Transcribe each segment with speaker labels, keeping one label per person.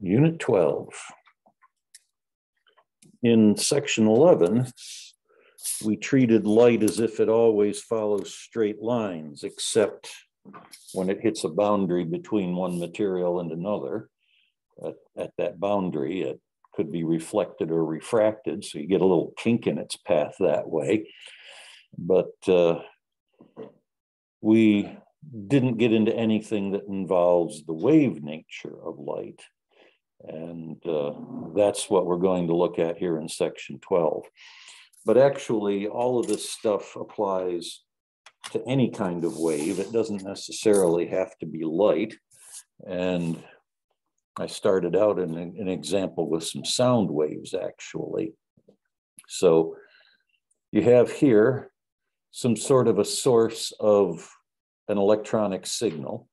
Speaker 1: Unit 12. In section 11, we treated light as if it always follows straight lines, except when it hits a boundary between one material and another. At that boundary, it could be reflected or refracted, so you get a little kink in its path that way. But we didn't get into anything that involves the wave nature of light. And that's what we're going to look at here in section 12. But actually, all of this stuff applies to any kind of wave. It doesn't necessarily have to be light. And I started out in an example with some sound waves, actually. So you have here some sort of a source of an electronic signal,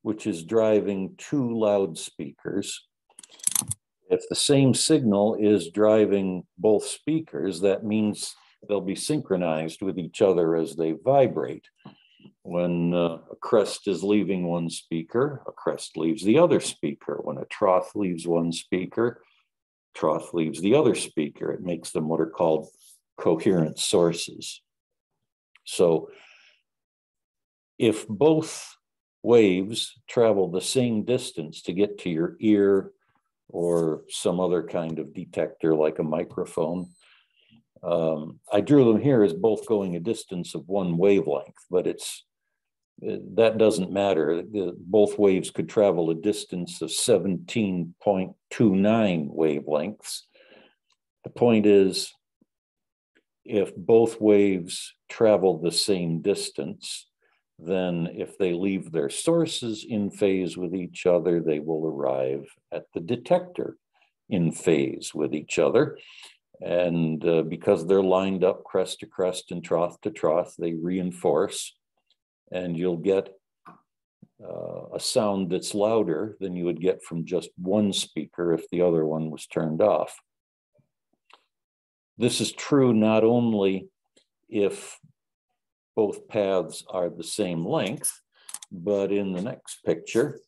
Speaker 1: which is driving two loudspeakers. If the same signal is driving both speakers, that means they'll be synchronized with each other as they vibrate. When a crest is leaving one speaker, a crest leaves the other speaker. When a trough leaves one speaker, trough leaves the other speaker. It makes them what are called coherent sources. So if both waves travel the same distance to get to your ear or some other kind of detector like a microphone, I drew them here as both going a distance of one wavelength, but that doesn't matter. Both waves could travel a distance of 17.29 wavelengths. The point is, if both waves travel the same distance, then if they leave their sources in phase with each other, they will arrive at the detector in phase with each other. And because they're lined up crest to crest and trough to trough, they reinforce, and you'll get a sound that's louder than you would get from just one speaker if the other one was turned off. This is true not only if both paths are the same length, but in the next picture,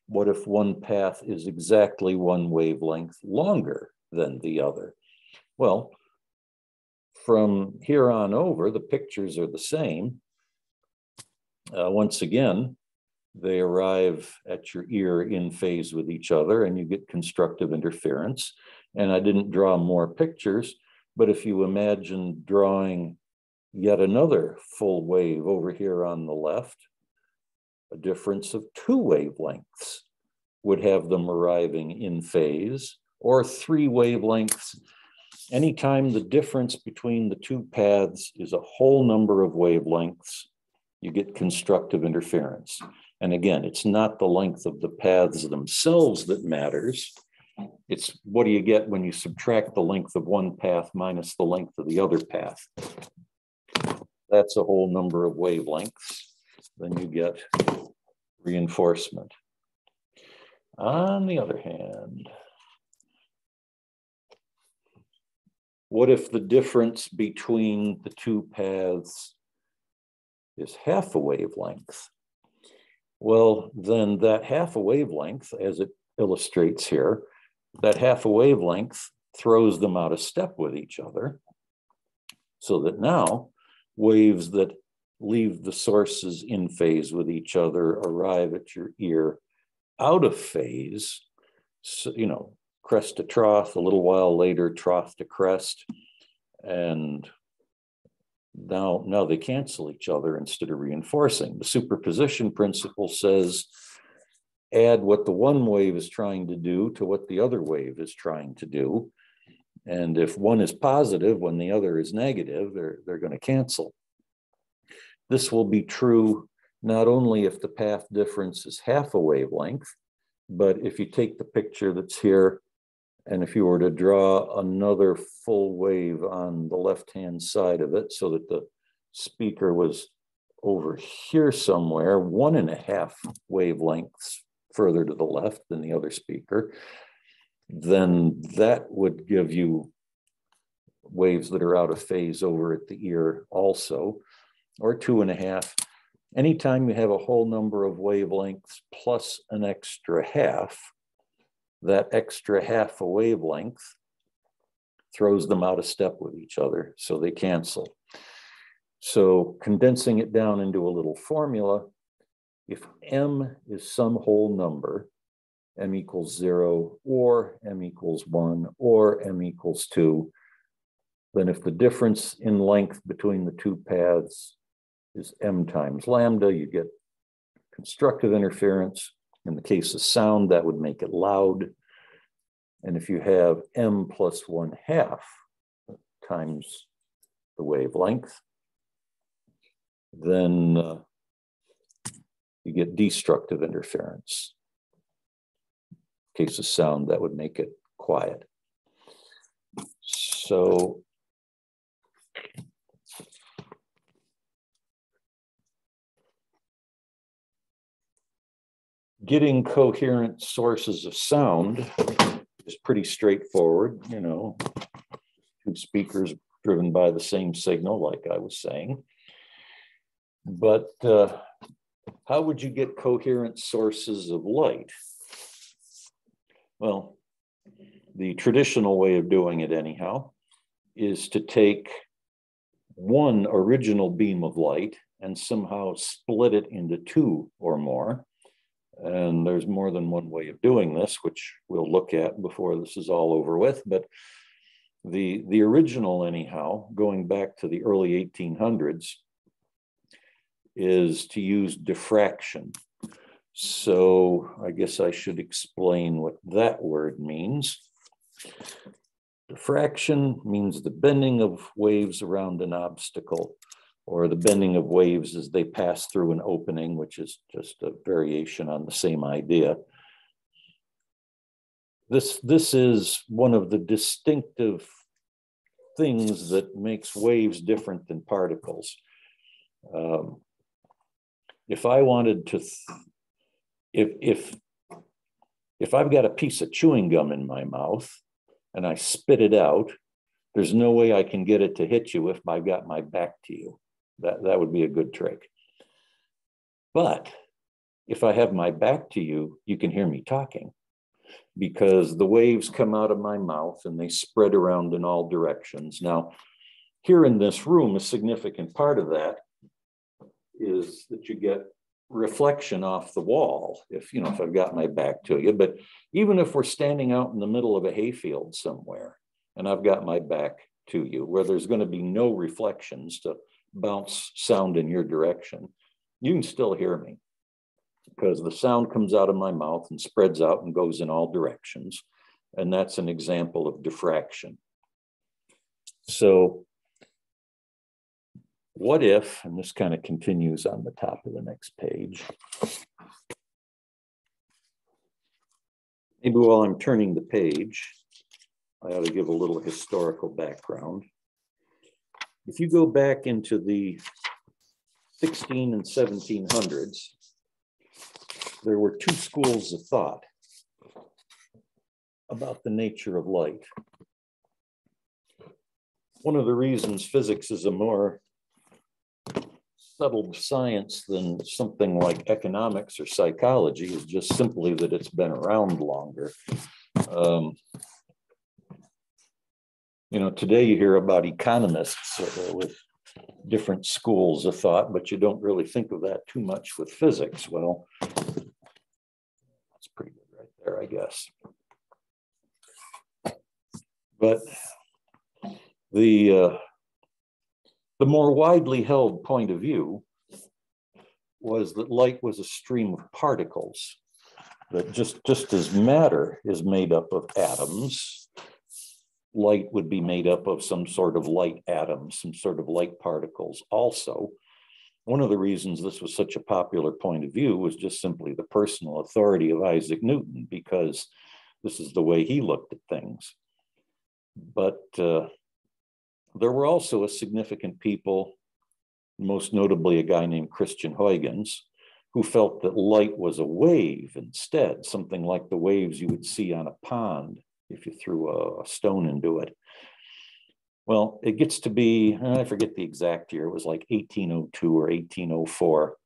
Speaker 1: what if one path is exactly one wavelength longer than the other? Well, from here on over, the pictures are the same. Once again, they arrive at your ear in phase with each other, and you get constructive interference. And I didn't draw more pictures, but if you imagine drawing yet another full wave over here on the left, a difference of two wavelengths would have them arriving in phase, or three wavelengths. Anytime the difference between the two paths is a whole number of wavelengths, you get constructive interference. And again, it's not the length of the paths themselves that matters. It's what do you get when you subtract the length of one path minus the length of the other path. That's a whole number of wavelengths. Then you get reinforcement. On the other hand, what if the difference between the two paths is half a wavelength? Well, then that half a wavelength, as it illustrates here, that half a wavelength throws them out of step with each other, so that now waves that leave the sources in phase with each other arrive at your ear out of phase. So, you know, crest to trough, a little while later, trough to crest. And now they cancel each other instead of reinforcing. The superposition principle says, add what the one wave is trying to do to what the other wave is trying to do. And if one is positive when the other is negative, they're going to cancel. This will be true not only if the path difference is half a wavelength, but if you take the picture that's here, and if you were to draw another full wave on the left-hand side of it so that the speaker was over here somewhere, 1.5 wavelengths further to the left than the other speaker, then that would give you waves that are out of phase over at the ear also, or 2.5. Anytime you have a whole number of wavelengths plus an extra half, that extra half a wavelength throws them out of step with each other, so they cancel. So condensing it down into a little formula, if m is some whole number, m equals 0, or m equals 1, or m equals 2, then if the difference in length between the two paths is m times lambda, you get constructive interference. In the case of sound, that would make it loud. And if you have m plus 1/2 times the wavelength, then you get destructive interference. In case of sound, that would make it quiet. So getting coherent sources of sound is pretty straightforward, you know, two speakers driven by the same signal, like I was saying. But how would you get coherent sources of light? Well, the traditional way of doing it anyhow is to take one original beam of light and somehow split it into two or more. And there's more than one way of doing this, which we'll look at before this is all over with. But the original, anyhow, going back to the early 1800s, is to use diffraction. So I guess I should explain what that word means. Diffraction means the bending of waves around an obstacle, or the bending of waves as they pass through an opening, which is just a variation on the same idea. This is one of the distinctive things that makes waves different than particles. If I wanted to, if I've got a piece of chewing gum in my mouth and I spit it out, there's no way I can get it to hit you if I've got my back to you. That would be a good trick. But if I have my back to you, you can hear me talking, because the waves come out of my mouth and they spread around in all directions. Now, here in this room, a significant part of that is that you get reflection off the wall if I've got my back to you. But even if we're standing out in the middle of a hayfield somewhere and I've got my back to you, where there's going to be no reflections to bounce sound in your direction, you can still hear me, because the sound comes out of my mouth and spreads out and goes in all directions. And that's an example of diffraction. So what if, and this kind of continues on the top of the next page. Maybe while I'm turning the page, I ought to give a little historical background. If you go back into the 16 and 1700s, there were two schools of thought about the nature of light. One of the reasons physics is a more settled science than something like economics or psychology is just simply that it's been around longer. Today you hear about economists with different schools of thought, but you don't really think of that too much with physics. Well, that's pretty good right there, I guess. But the more widely held point of view was that light was a stream of particles, that just as matter is made up of atoms, light would be made up of some sort of light atoms, some sort of light particles also. One of the reasons this was such a popular point of view was just simply the personal authority of Isaac Newton, because this is the way he looked at things. But there were also a significant people, most notably a guy named Christian Huygens, who felt that light was a wave instead, something like the waves you would see on a pond if you threw a stone into it. Well, it gets to be, I forget the exact year, it was like 1802 or 1804.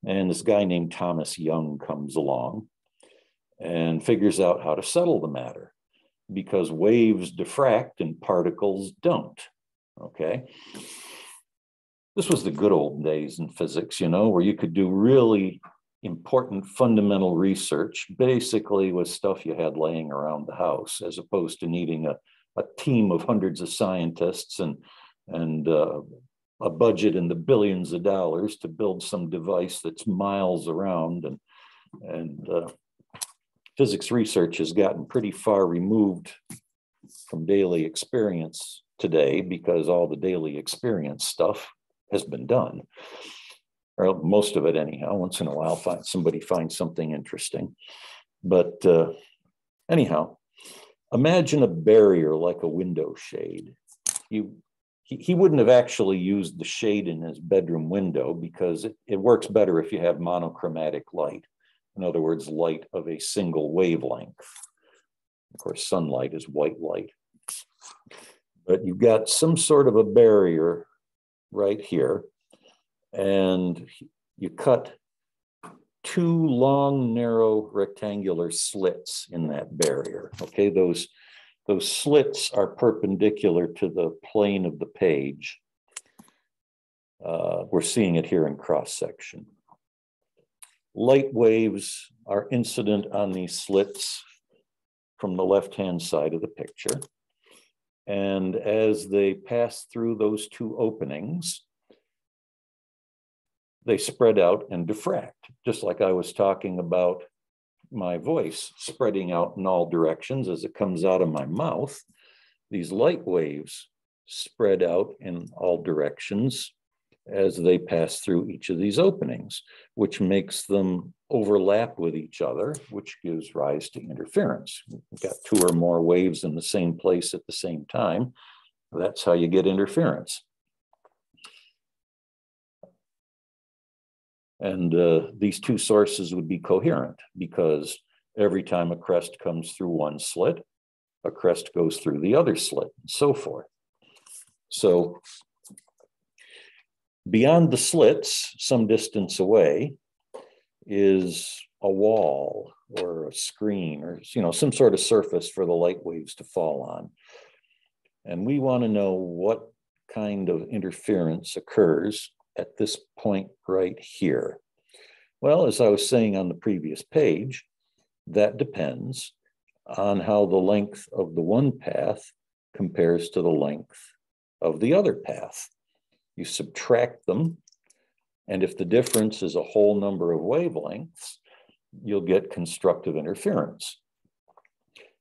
Speaker 1: And this guy named Thomas Young comes along. and figures out how to settle the matter, because waves diffract and particles don't, okay? This was the good old days in physics, you know, where you could do really important fundamental research, basically with stuff you had laying around the house, as opposed to needing a team of hundreds of scientists and a budget in the billions of dollars to build some device that's miles around. And physics research has gotten pretty far removed from daily experience today, because all the daily experience stuff has been done, or most of it anyhow. Once in a while, somebody finds something interesting. But anyhow, imagine a barrier like a window shade. He wouldn't have actually used the shade in his bedroom window, because it works better if you have monochromatic light. In other words, light of a single wavelength. Of course, sunlight is white light. But you've got some sort of a barrier right here, and you cut two long, narrow, rectangular slits in that barrier. Okay, those slits are perpendicular to the plane of the page. We're seeing it here in cross section. Light waves are incident on these slits from the left-hand side of the picture. And as they pass through those two openings, they spread out and diffract, just like I was talking about my voice spreading out in all directions as it comes out of my mouth. These light waves spread out in all directions as they pass through each of these openings, which makes them overlap with each other, which gives rise to interference. You've got two or more waves in the same place at the same time. That's how you get interference. And these two sources would be coherent, because every time a crest comes through one slit, a crest goes through the other slit, and so forth. So beyond the slits, some distance away, is a wall or a screen, or some sort of surface for the light waves to fall on. And we want to know what kind of interference occurs at this point right here. Well, as I was saying on the previous page, that depends on how the length of the one path compares to the length of the other path. You subtract them, and if the difference is a whole number of wavelengths, you'll get constructive interference.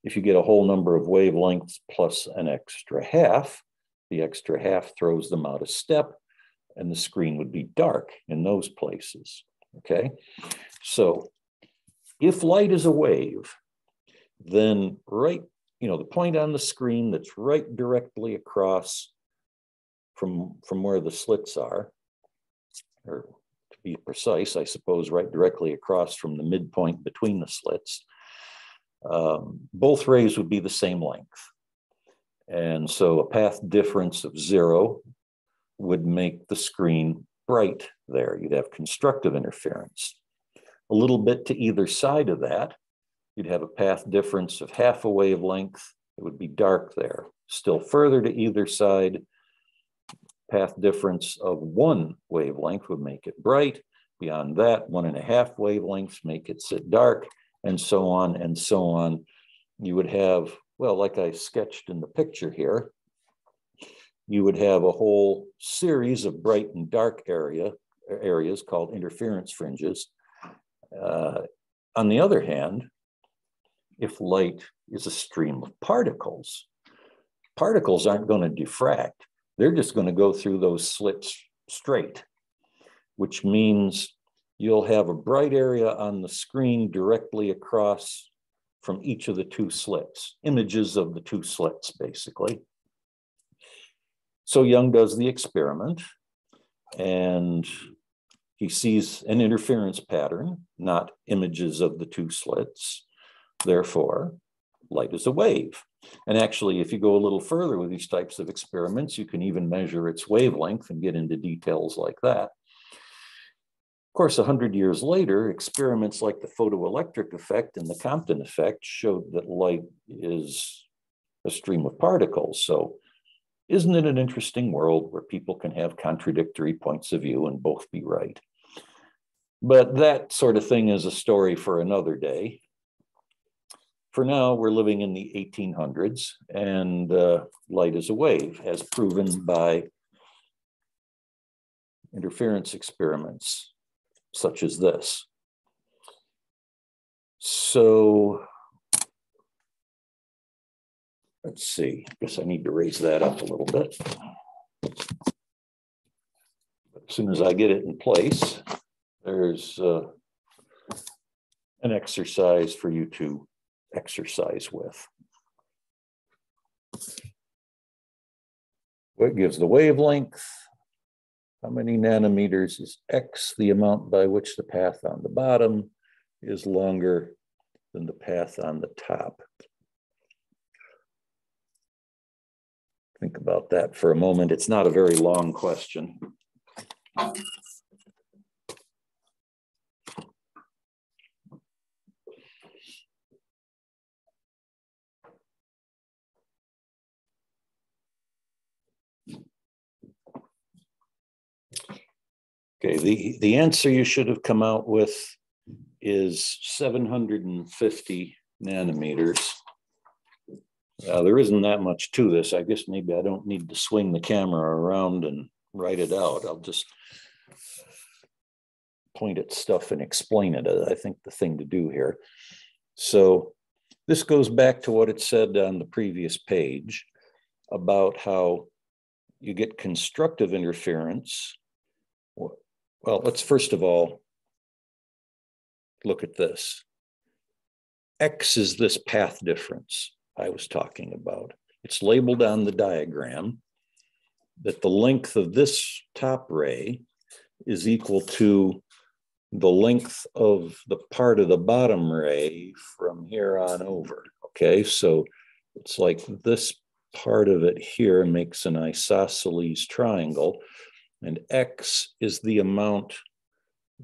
Speaker 1: If you get a whole number of wavelengths plus an extra half, the extra half throws them out a step, and the screen would be dark in those places, okay? So if light is a wave, then the point on the screen that's right directly across from where the slits are, or to be precise, I suppose, right directly across from the midpoint between the slits, both rays would be the same length. And so a path difference of 0 would make the screen bright there. You'd have constructive interference. A little bit to either side of that, you'd have a path difference of half a wavelength. It would be dark there. Still further to either side, path difference of 1 wavelength would make it bright. Beyond that, 1.5 wavelengths make it sit dark, and so on and so on. You would have, well, like I sketched in the picture here, you would have a whole series of bright and dark areas called interference fringes. On the other hand, if light is a stream of particles, particles aren't going to diffract. They're just going to go through those slits straight, which means you'll have a bright area on the screen directly across from each of the two slits, images of the two slits, basically. So Young does the experiment, and he sees an interference pattern, not images of the two slits. Therefore, light is a wave. And actually, if you go a little further with these types of experiments, you can even measure its wavelength and get into details like that. Of course, 100 years later, experiments like the photoelectric effect and the Compton effect showed that light is a stream of particles. So isn't it an interesting world where people can have contradictory points of view and both be right? But that sort of thing is a story for another day. For now, we're living in the 1800s, and light is a wave, as proven by interference experiments such as this. So let's see, I guess I need to raise that up a little bit. As soon as I get it in place, there's an exercise for you to exercise with. What gives the wavelength? How many nanometers is X, the amount by which the path on the bottom is longer than the path on the top? Think about that for a moment. It's not a very long question. Okay, the answer you should have come out with is 750 nanometers. There isn't that much to this. I guess maybe I don't need to swing the camera around and write it out. I'll just point at stuff and explain it. I think the thing to do here. So this goes back to what it said on the previous page about how you get constructive interference. Well, let's first of all look at this. X is this path difference I was talking about. It's labeled on the diagram that the length of this top ray is equal to the length of the part of the bottom ray from here on over. Okay, so it's like this part of it here makes an isosceles triangle, and X is the amount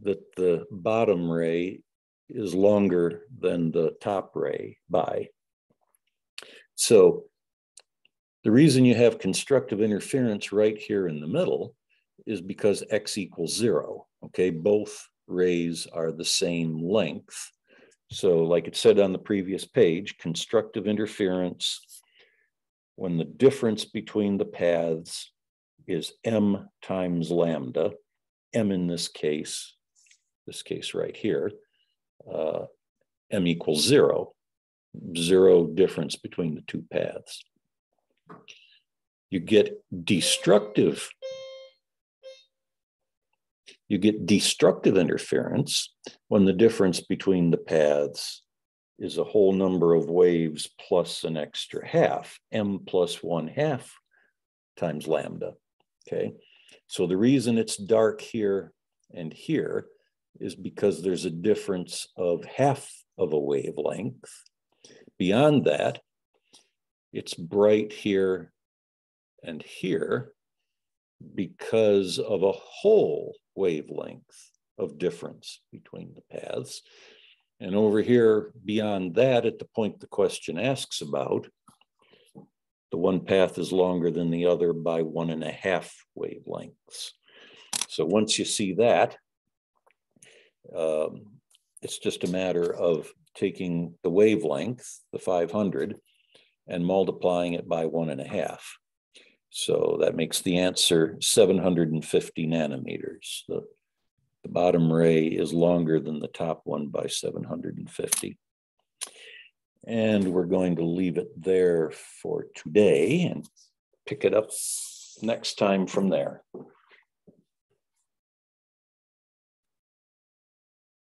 Speaker 1: that the bottom ray is longer than the top ray by. So the reason you have constructive interference right here in the middle is because X equals 0. Okay, both rays are the same length. So like it said on the previous page, constructive interference when the difference between the paths is m times lambda, m in this case right here, m equals 0. Zero difference between the two paths. You get destructive interference when the difference between the paths is a whole number of waves plus an extra half, m plus 1/2 times lambda. Okay, so the reason it's dark here and here is because there's a difference of half of a wavelength. Beyond that, it's bright here and here because of a whole wavelength of difference between the paths. And over here, beyond that, at the point the question asks about, the one path is longer than the other by 1.5 wavelengths. So once you see that, it's just a matter of taking the wavelength, the 500, and multiplying it by 1.5. So that makes the answer 750 nanometers. The bottom ray is longer than the top one by 750. And we're going to leave it there for today and pick it up next time from there.